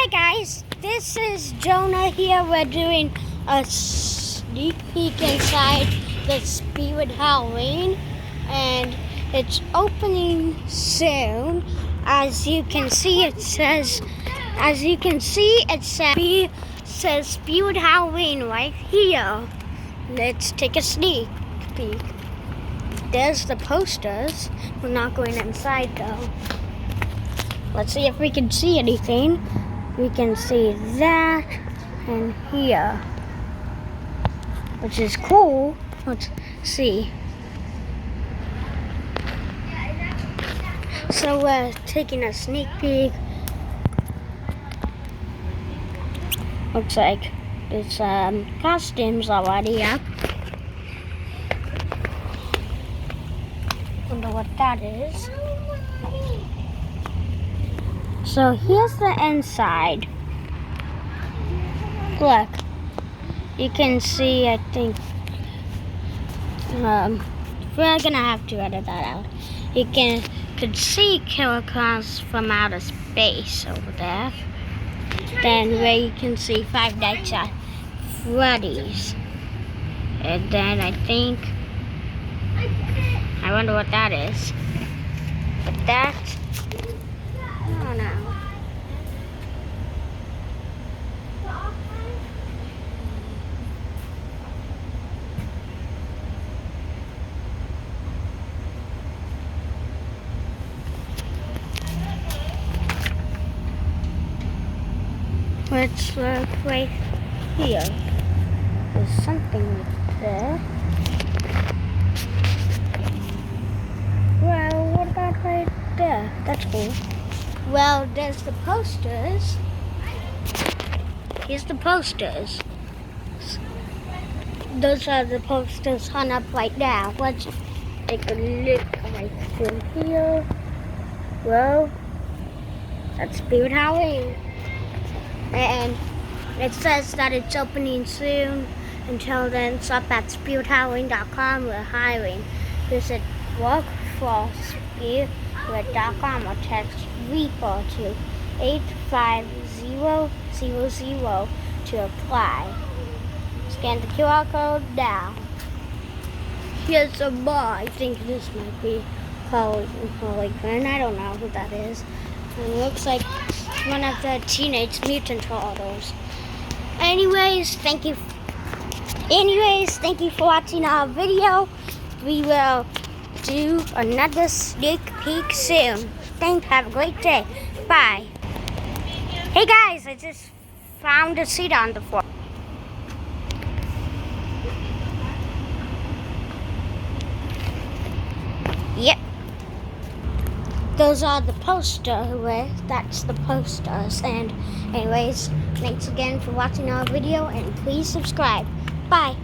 Hi guys, this is Jonah here. We're doing a sneak peek inside the Spirit Halloween, and it's opening soon. As you can see, it says Spirit Halloween right here. Let's take a sneak peek. There's the posters. We're not going inside though. Let's see if we can see anything. We can see that and here, which is cool. Let's see. So we're taking a sneak peek. Looks like there's costumes already up. Wonder what that is. So here's the inside. Look, you can see, I think, we're gonna have to edit that out. You could see Killer Clowns from outer space over there. Then where you can see Five Nights at Freddy's. And then I wonder what that is. But that, I don't know. Let's look right here. There's something right there. Well, what about right there? That's cool. Well, there's the posters. Here's the posters. Those are the posters hung up right now. Let's take a look right through here. Well, that's Spirit Halloween. And it says that it's opening soon. Until then, shop at spirithalloween.com. We're hiring. Visit workforcespirit.com or text REAPER to 85000 to apply. Scan the QR code now. Here's a bar. I think this might be Harley Quinn. I don't know who that is. It looks like one of the Teenage Mutant Turtles. Anyways, thank you for watching our video. We will do another sneak peek soon. Thanks. Have a great day. Bye. Hey guys, I just found a seat on the floor. Yep. Those are the posters. That's the posters. And anyways, thanks again for watching our video, and please subscribe. Bye.